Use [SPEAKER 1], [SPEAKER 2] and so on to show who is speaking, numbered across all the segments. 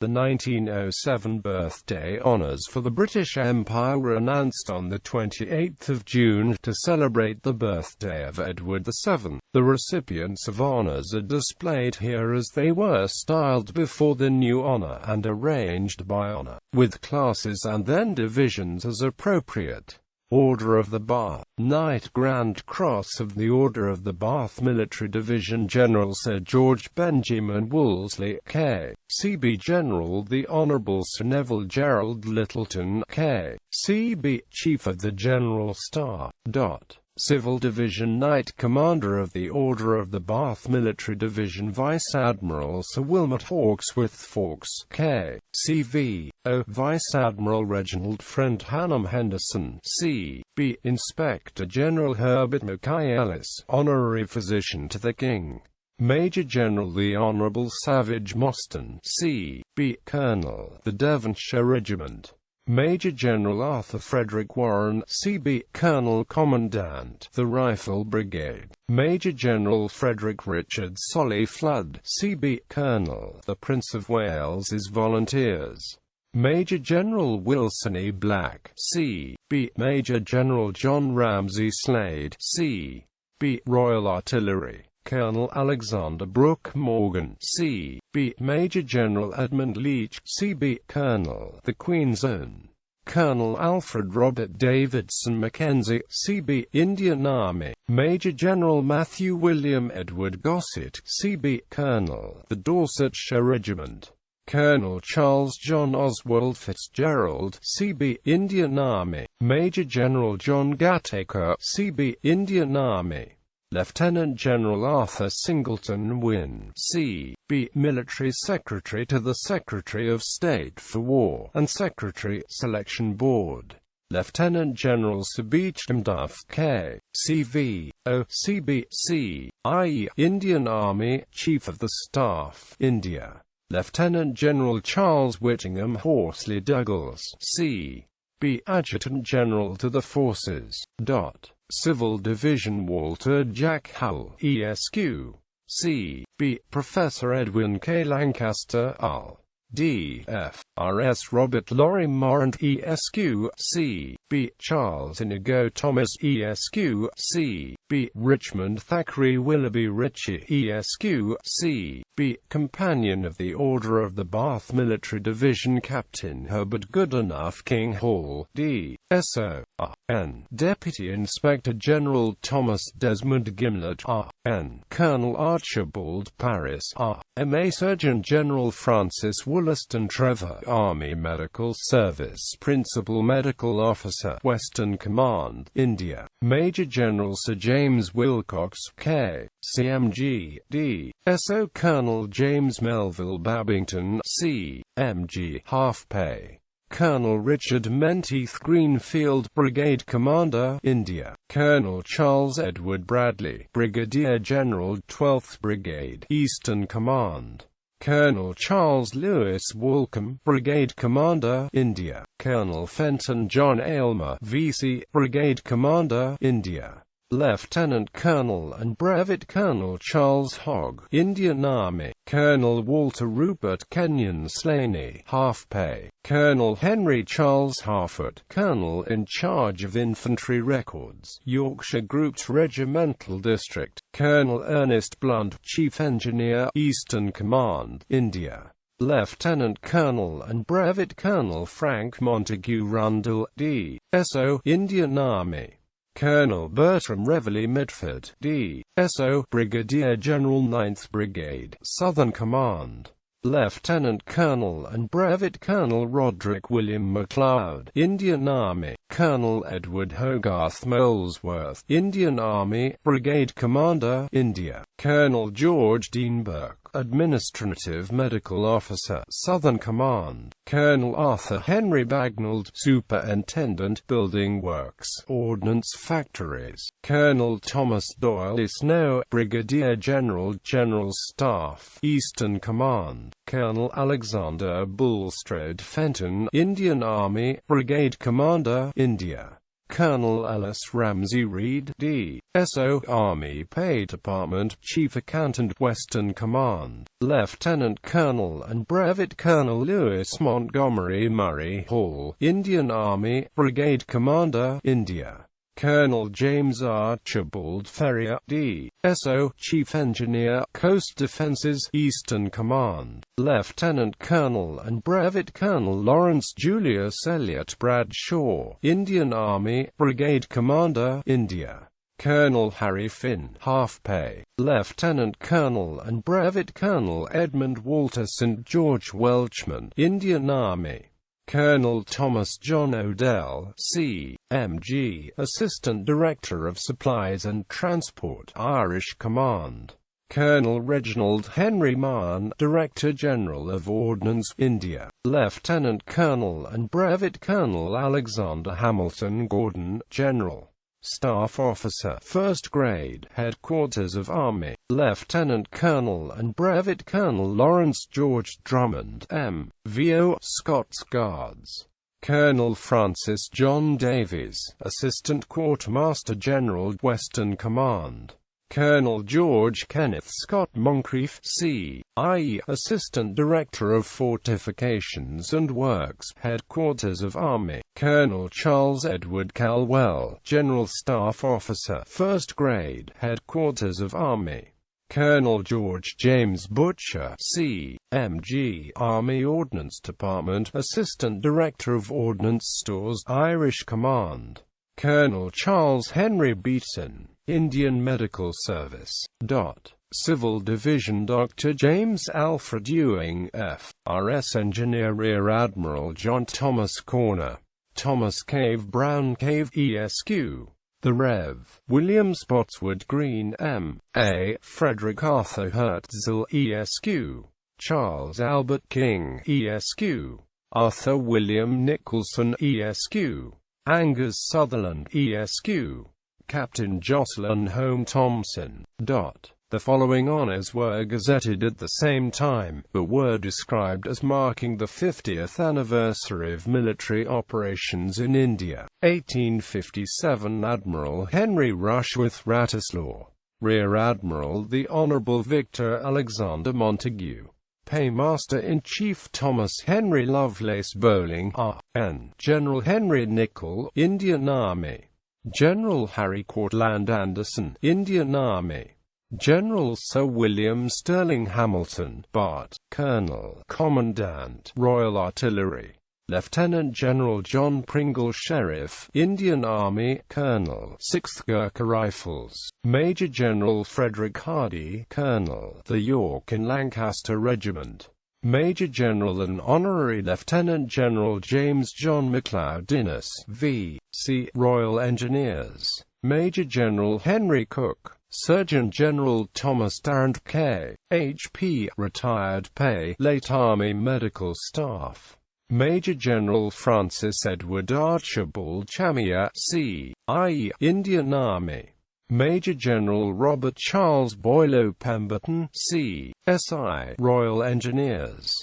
[SPEAKER 1] The 1907 birthday honours for the British Empire were announced on the 28th of June to celebrate the birthday of Edward VII. The recipients of honours are displayed here as they were styled before the new honour and arranged by honour, with classes and then divisions as appropriate. Order of the Bath. Knight Grand Cross of the Order of the Bath Military Division General Sir George Benjamin Wolseley, K.C.B. General the Honourable Sir Neville Gerald Littleton, K.C.B. Chief of the General Staff. Civil Division Knight Commander of the Order of the Bath Military Division Vice Admiral Sir Wilmot Hawksworth Fawkes, K.C.V. Vice Admiral Reginald Friend Hannam Henderson, C.B. Inspector General Herbert Michaelis, Honorary Physician to the King. Major General the Honourable Savage Mostyn, C.B. Colonel, the Devonshire Regiment. Major General Arthur Frederick Warren, C.B. Colonel Commandant, the Rifle Brigade. Major General Frederick Richard Solly Flood, C.B. Colonel, the Prince of Wales's Volunteers. Major General Wilson E. Black, C.B. Major General John Ramsay Slade, C.B. Royal Artillery. Colonel Alexander Brooke Morgan, C.B. Major General Edmund Leach, C.B. Colonel, the Queen's Own. Colonel Alfred Robert Davidson Mackenzie, C.B. Indian Army. Major General Matthew William Edward Gossett, C.B. Colonel, the Dorsetshire Regiment. Colonel Charles John Oswald Fitzgerald, C.B. Indian Army. Major General John Gattaker, C.B. Indian Army. Lieutenant General Arthur Singleton Wynne, C.B. Military Secretary to the Secretary of State for War and Secretary, Selection Board. Lieutenant General Sir Beecham Duff, K.C.V. C.B.C. i.e. Indian Army, Chief of the Staff, India. Lieutenant General Charles Whittingham Horsley Douglas, C.B. Adjutant General to the Forces. Civil Division Walter Jack Howell, ESQ. C.B. Professor Edwin K. Lancaster, R.D.F. R.S. Robert Laurie Morant, ESQ. C.B. Charles Inigo Thomas, ESQ. C.B. Richmond Thackeray Willoughby Ritchie, ESQ. C.B. Companion of the Order of the Bath Military Division Captain Herbert Goodenough King Hall, D.S.O. R.N. Deputy Inspector General Thomas Desmond Gimlett, R.N. Colonel Archibald Paris, R.M.A. Surgeon General Francis Wollaston Trevor, Army Medical Service Principal Medical Officer, Western Command, India. Major General Sir James Wilcox, K.C.M.G. D.S.O. Colonel James Melville Babington, C.M.G. Half-pay. Colonel Richard Menteith Greenfield, Brigade Commander, India. Colonel Charles Edward Bradley, Brigadier General, 12th Brigade, Eastern Command. Colonel Charles Lewis Walcombe, Brigade Commander, India. Colonel Fenton John Aylmer, VC, Brigade Commander, India. Lieutenant Colonel and Brevet Colonel Charles Hogg, Indian Army. Colonel Walter Rupert Kenyon Slaney, half-pay. Colonel Henry Charles Harford, Colonel in charge of Infantry Records, Yorkshire Group's Regimental District. Colonel Ernest Blunt, Chief Engineer, Eastern Command, India. Lieutenant Colonel and Brevet Colonel Frank Montague Rundle, D.S.O. Indian Army. Colonel Bertram Reveley Mitford, D.S.O. Brigadier General 9th Brigade, Southern Command. Lieutenant Colonel and Brevet Colonel Roderick William MacLeod, Indian Army. Colonel Edward Hogarth Molesworth, Indian Army, Brigade Commander, India. Colonel George Dean Burke, Administrative Medical Officer, Southern Command. Colonel Arthur Henry Bagnald, Superintendent, Building Works, Ordnance Factories. Colonel Thomas Doyle Snow, Brigadier General, General Staff, Eastern Command. Colonel Alexander Bulstrode Fenton, Indian Army, Brigade Commander, India. Colonel Ellis Ramsey Reed, D.S.O. Army Pay Department, Chief Accountant, Western Command, Lieutenant Colonel and Brevet Colonel Lewis Montgomery Murray Hall, Indian Army, Brigade Commander, India. Colonel James Archibald Ferrier, D.S.O. Chief Engineer, Coast Defenses, Eastern Command, Lieutenant Colonel and Brevet Colonel Lawrence Julius Elliott Bradshaw, Indian Army, Brigade Commander, India. Colonel Harry Finn, half-pay, Lieutenant Colonel and Brevet Colonel Edmund Walter St. George Welchman, Indian Army. Colonel Thomas John Odell, C.M.G., Assistant Director of Supplies and Transport, Irish Command. Colonel Reginald Henry Mahon, Director General of Ordnance, India. Lieutenant Colonel and Brevet Colonel Alexander Hamilton Gordon, General. Staff Officer, 1st Grade, Headquarters of Army, Lieutenant Colonel and Brevet Colonel Lawrence George Drummond, M.V.O., Scots Guards. Colonel Francis John Davies, Assistant Quartermaster General, Western Command. Colonel George Kenneth Scott Moncrief, C.I.E., Assistant Director of Fortifications and Works, Headquarters of Army. Colonel Charles Edward Calwell, General Staff Officer, 1st Grade, Headquarters of Army. Colonel George James Butcher, C.M.G., Army Ordnance Department, Assistant Director of Ordnance Stores, Irish Command. Colonel Charles Henry Beeton, Indian Medical Service. Civil Division Dr. James Alfred Ewing, F.R.S. Engineer Rear Admiral John Thomas Corner, Thomas Cave Brown Cave ESQ. The Rev. William Spotswood Green, M.A. Frederick Arthur Hertzl ESQ. Charles Albert King ESQ. Arthur William Nicholson ESQ. Angus Sutherland ESQ. Captain Jocelyn Home Thompson. The following honours were gazetted at the same time, but were described as marking the 50th anniversary of military operations in India. 1857 Admiral Henry Rushworth Wratislaw. Rear Admiral the Honourable Victor Alexander Montague. Paymaster-in-Chief Thomas Henry Lovelace Bowling, R.N. General Henry Nicholl, Indian Army. General Harry Cortland Anderson, Indian Army. General Sir William Sterling Hamilton, Bart. Colonel Commandant, Royal Artillery. Lieutenant General John Pringle Sheriff, Indian Army. Colonel 6th Gurkha Rifles. Major General Frederick Hardy, Colonel, the York and Lancaster Regiment. Major General and Honorary Lieutenant General James John MacLeod Innes, V.C., Royal Engineers. Major General Henry Cook. Surgeon General Thomas Tarrant K.H.P., Retired Pay, Late Army Medical Staff. Major General Francis Edward Archibald Chamier, C.I.E., Indian Army. Major General Robert Charles Boileau Pemberton, C.S.I., Royal Engineers.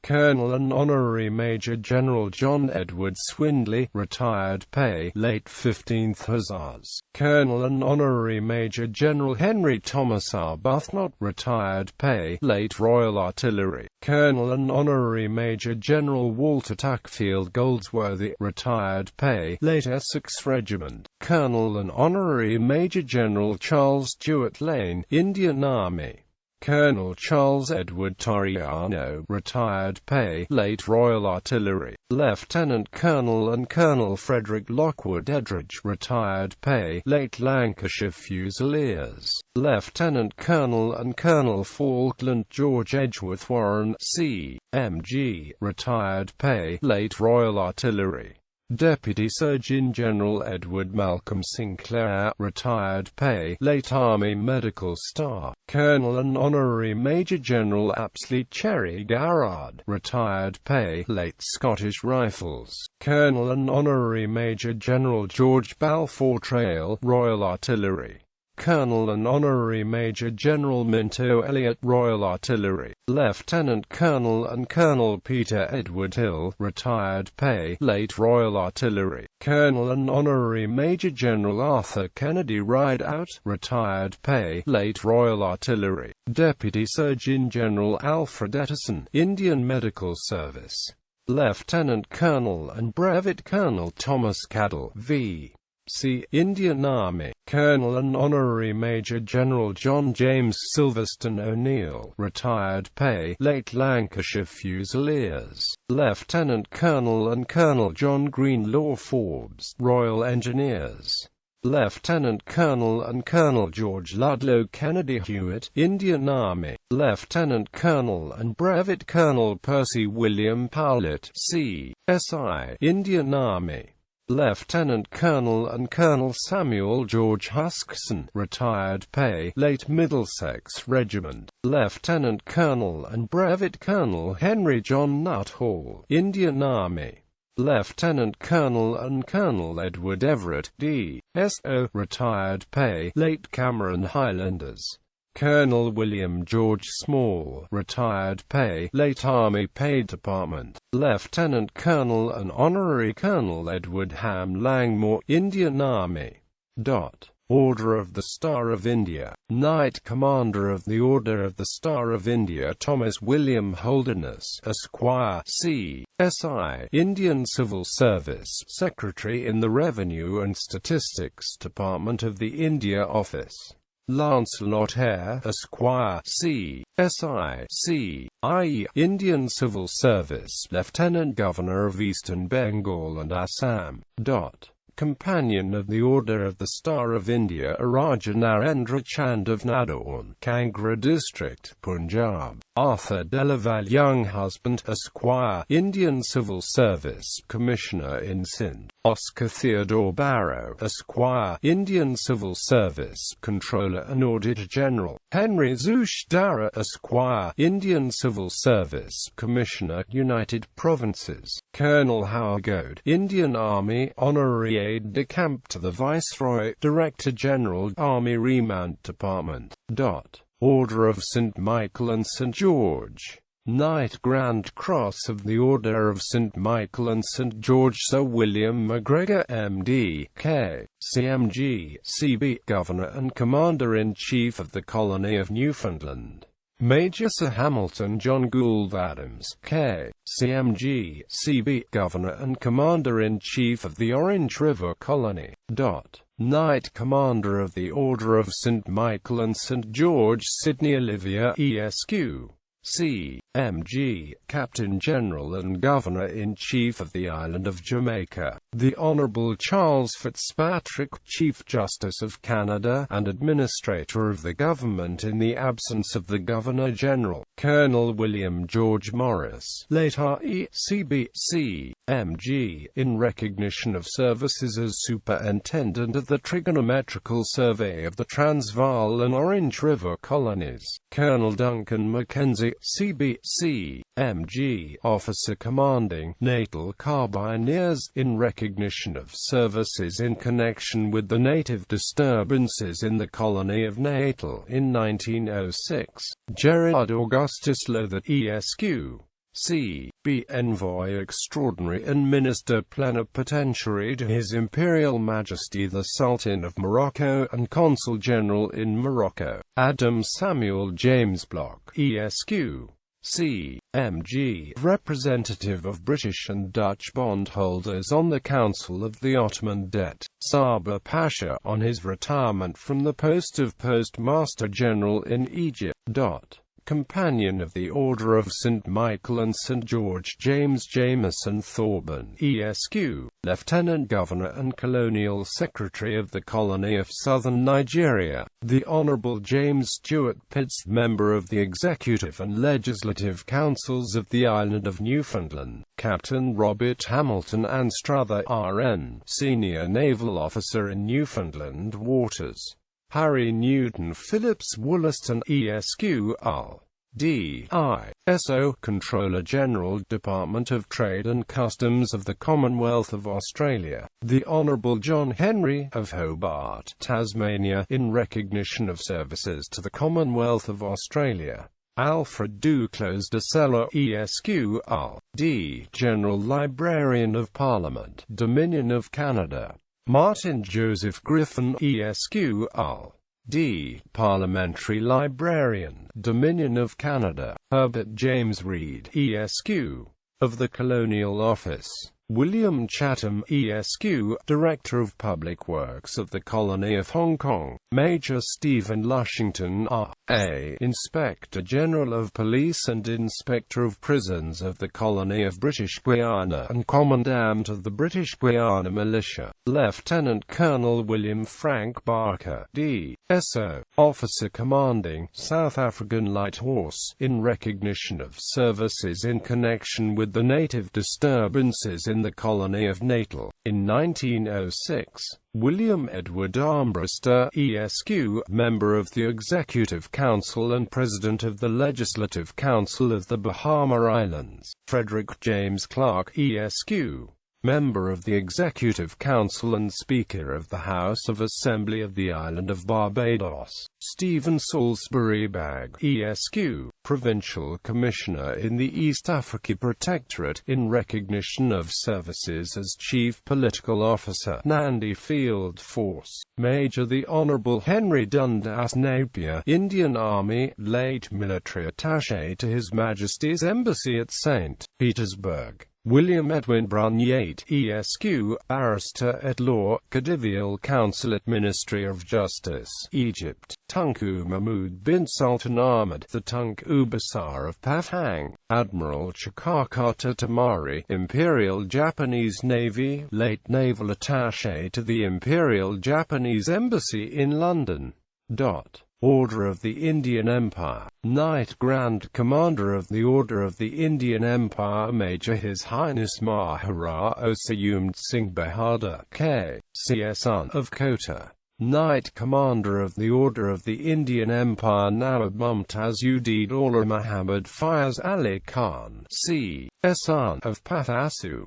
[SPEAKER 1] Colonel and Honorary Major General John Edward Swindley, Retired Pay, Late 15th Hussars. Colonel and Honorary Major General Henry Thomas Arbuthnot, Retired Pay, Late Royal Artillery. Colonel and Honorary Major General Walter Tuckfield Goldsworthy, Retired Pay, Late Essex Regiment. Colonel and Honorary Major General Charles Stewart Lane, Indian Army. Colonel Charles Edward Torriano, Retired Pay, Late Royal Artillery. Lieutenant Colonel and Colonel Frederick Lockwood Edridge, Retired Pay, Late Lancashire Fusiliers. Lieutenant Colonel and Colonel Falkland George Edgeworth Warren, C.M.G., Retired Pay, Late Royal Artillery. Deputy Surgeon General Edward Malcolm Sinclair, Retired Pay, Late Army Medical Staff. Colonel and Honorary Major General Apsley Cherry Garrard, Retired Pay, Late Scottish Rifles. Colonel and Honorary Major General George Balfour Trail, Royal Artillery. Colonel and Honorary Major General Minto Elliott, Royal Artillery. Lieutenant Colonel and Colonel Peter Edward Hill, retired pay, late Royal Artillery. Colonel and Honorary Major General Arthur Kennedy Rideout, retired pay, late Royal Artillery. Deputy Surgeon General Alfred Ettison, Indian Medical Service. Lieutenant Colonel and Brevet Colonel Thomas Cadell, V.C., Indian Army. Colonel and Honorary Major General John James Silverstone O'Neill, retired pay, late Lancashire Fusiliers. Lieutenant Colonel and Colonel John Greenlaw Forbes, Royal Engineers. Lieutenant Colonel and Colonel George Ludlow Kennedy Hewitt, Indian Army. Lieutenant Colonel and Brevet Colonel Percy William Powlett, C.S.I., Indian Army. Lieutenant Colonel and Colonel Samuel George Huskisson, retired pay, late Middlesex Regiment. Lieutenant Colonel and Brevet Colonel Henry John Nuttall, Indian Army. Lieutenant Colonel and Colonel Edward Everett, D.S.O., retired pay, late Cameron Highlanders. Colonel William George Small, retired pay, late Army Pay Department. Lieutenant Colonel and Honorary Colonel Edward Ham Langmore, Indian Army. Order of the Star of India. Knight Commander of the Order of the Star of India Thomas William Holderness, Esquire, C.S.I., Indian Civil Service, Secretary in the Revenue and Statistics Department of the India Office. Lancelot Hare, Esquire, C.S.I., C.I.E., Indian Civil Service, Lieutenant Governor of Eastern Bengal and Assam. Companion of the Order of the Star of India Raja Narendra Chand of Nadaun, Kangra District, Punjab. Arthur Delaval Young Husband, Esquire, Indian Civil Service, Commissioner in Sindh. Oscar Theodore Barrow, Esquire, Indian Civil Service, Controller and Auditor General. Henry Zush Dara, Esquire, Indian Civil Service, Commissioner, United Provinces. Colonel Howard, Indian Army, Honorary Aide-de-Camp to the Viceroy, Director General, Army Remand Department. Order of St. Michael and St. George. Knight Grand Cross of the Order of St. Michael and St. George Sir William MacGregor, M.D., K.C.M.G., C.B., Governor and Commander-in-Chief of the Colony of Newfoundland. Major Sir Hamilton John Gould Adams, K.C.M.G., C.B., Governor and Commander-in-Chief of the Orange River Colony. Knight Commander of the Order of St. Michael and St. George Sidney Olivia, Esq. C.M.G., Captain General and Governor-in-Chief of the Island of Jamaica. The Honourable Charles Fitzpatrick, Chief Justice of Canada, and Administrator of the Government in the absence of the Governor-General. Colonel William George Morris, late R.E.C.B. C.M.G., in recognition of services as Superintendent of the Trigonometrical Survey of the Transvaal and Orange River Colonies. Colonel Duncan Mackenzie, C.B. C.M.G., Officer Commanding Natal Carbineers, in recognition of services in connection with the native disturbances in the colony of Natal in 1906. Gerard Augustus Lowther, Esq. C.B. Envoy Extraordinary and Minister Plenipotentiary to His Imperial Majesty the Sultan of Morocco and Consul General in Morocco. Adam Samuel James Block, Esq. C.M.G. Representative of British and Dutch bondholders on the Council of the Ottoman Debt. Sabah Pasha, on his retirement from the post of Postmaster General in Egypt. Companion of the Order of St. Michael and St. George James Jameson Thorburn, Esq., Lieutenant Governor and Colonial Secretary of the Colony of Southern Nigeria. The Honourable James Stuart Pitts, Member of the Executive and Legislative Councils of the Island of Newfoundland. Captain Robert Hamilton Anstruther, R.N., Senior Naval Officer in Newfoundland Waters. Harry Newton Phillips Wollaston, Esq. Ul. D.I. S.O. Controller-General, Department of Trade and Customs of the Commonwealth of Australia, the Honourable John Henry, of Hobart, Tasmania, in recognition of services to the Commonwealth of Australia. Alfred Duclos de Sella, ESQ.D., General Librarian of Parliament, Dominion of Canada. Martin Joseph Griffin, ESQ.D., Parliamentary Librarian, Dominion of Canada. Herbert James Reed, ESQ, of the Colonial Office. William Chatham, ESQ, Director of Public Works of the Colony of Hong Kong. Major Stephen Lushington, R.A., Inspector General of Police and Inspector of Prisons of the Colony of British Guiana and Commandant of the British Guiana Militia. Lieutenant Colonel William Frank Barker, D.S.O., Officer Commanding South African Light Horse, in recognition of services in connection with the native disturbances in the colony of Natal. In 1906, William Edward Armbruster, ESQ, Member of the Executive Council and President of the Legislative Council of the Bahama Islands. Frederick James Clark, ESQ, Member of the Executive Council and Speaker of the House of Assembly of the Island of Barbados. Stephen Salisbury Bagg, ESQ, Provincial Commissioner in the East Africa Protectorate, in recognition of services as Chief Political Officer, Nandi Field Force. Major the Honourable Henry Dundas Napier, Indian Army, late military attaché to His Majesty's Embassy at St. Petersburg. William Edwin Brunyate, ESQ, Barrister at Law, Khedivial Council at Ministry of Justice, Egypt. Tunku Mahmud bin Sultan Ahmad, the Tunku Basar of Pahang. Admiral Chikakata Tamari, Imperial Japanese Navy, late naval attaché to the Imperial Japanese Embassy in London. Order of the Indian Empire. Knight Grand Commander of the Order of the Indian Empire, Major His Highness Maharaja Sayumd Singh Bahadur, K.C.S. son of Kota. Knight Commander of the Order of the Indian Empire, Nawab Mumtaz-ud-Daulah Muhammad Fayaz Ali Khan, C.S. son of Pathasu.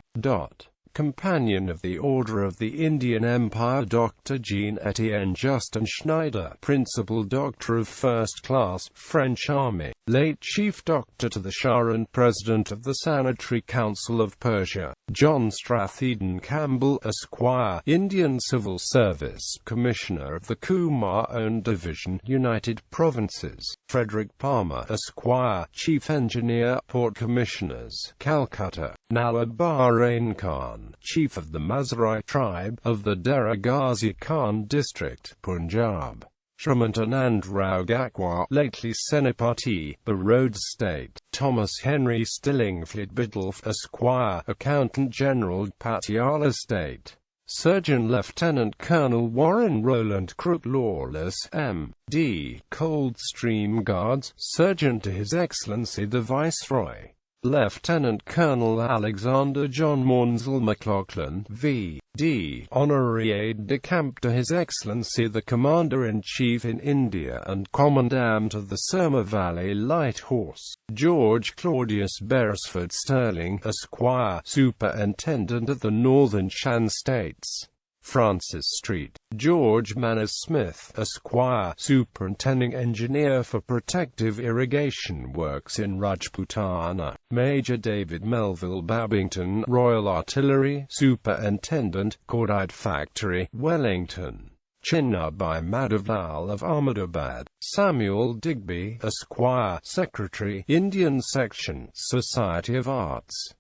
[SPEAKER 1] Companion of the Order of the Indian Empire, Dr. Jean-Étienne Justin Schneider, Principal Doctor of First Class, French Army, late Chief Doctor to the Shah and President of the Sanitary Council of Persia. John Stratheden Campbell, Esquire, Indian Civil Service, Commissioner of the Kumar-owned Division, United Provinces. Frederick Palmer, Esquire, Chief Engineer, Port Commissioners, Calcutta. Nawab Bahrain Khan, Chief of the Mazrai tribe, of the Dera Ghazi Khan District, Punjab. Shramantanand Rao Gakwar, lately Senapati, the Rhodes State. Thomas Henry Stillingfleet Biddulph, Esquire, Accountant General, Patiala State. Surgeon Lieutenant Colonel Warren Roland Crook Lawless, M.D., Coldstream Guards, Surgeon to His Excellency the Viceroy. Lieutenant Colonel Alexander John Maunsell McLaughlin, V.D., Honorary Aide-de-Camp to His Excellency the Commander-in-Chief in India and Commandant of the Surma Valley Light Horse. George Claudius Beresford Sterling, Esquire, Superintendent of the Northern Shan States. Francis Street. George Manners Smith, Esquire, Superintending Engineer for Protective Irrigation Works in Rajputana. Major David Melville Babington, Royal Artillery, Superintendent, Cordite Factory, Wellington. Chinnabai Madhavlal of Ahmedabad. Samuel Digby, Esquire, Secretary, Indian Section, Society of Arts.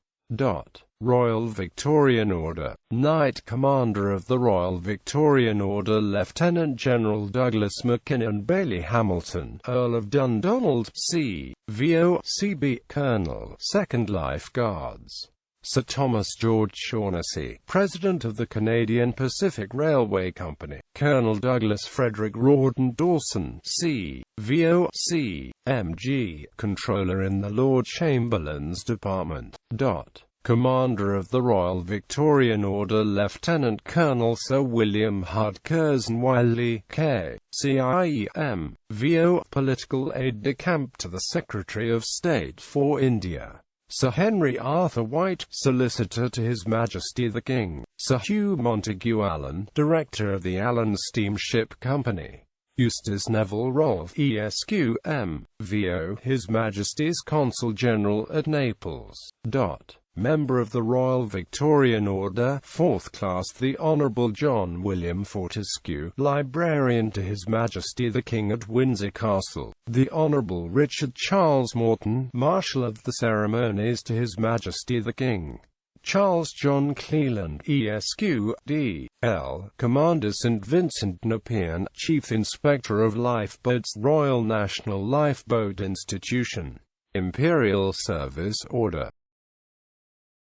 [SPEAKER 1] Royal Victorian Order. Knight Commander of the Royal Victorian Order, Lieutenant General Douglas Mackinnon Bailey Hamilton, Earl of Dundonald, C.V.O. C.B. Colonel, 2nd Life Guards. Sir Thomas George Shaughnessy, President of the Canadian Pacific Railway Company. Colonel Douglas Frederick Rawdon Dawson, C.V.O. C.M.G., Controller in the Lord Chamberlain's Department. Commander of the Royal Victorian Order Lieutenant Colonel Sir William Hard Curzon Wiley, K.C.I.E.M. VO, Political Aide-de-Camp to the Secretary of State for India. Sir Henry Arthur White, Solicitor to His Majesty the King. Sir Hugh Montagu Allen, Director of the Allen Steamship Company. Eustace Neville Rolfe, ESQ.M. VO, His Majesty's Consul General at Naples. Member of the Royal Victorian Order, 4th Class, the Honourable John William Fortescue, Librarian to His Majesty the King at Windsor Castle. The Honourable Richard Charles Morton, Marshal of the Ceremonies to His Majesty the King. Charles John Cleland, ESQ.D.L., Commander St Vincent Nepean, Chief Inspector of Lifeboats, Royal National Lifeboat Institution. Imperial Service Order.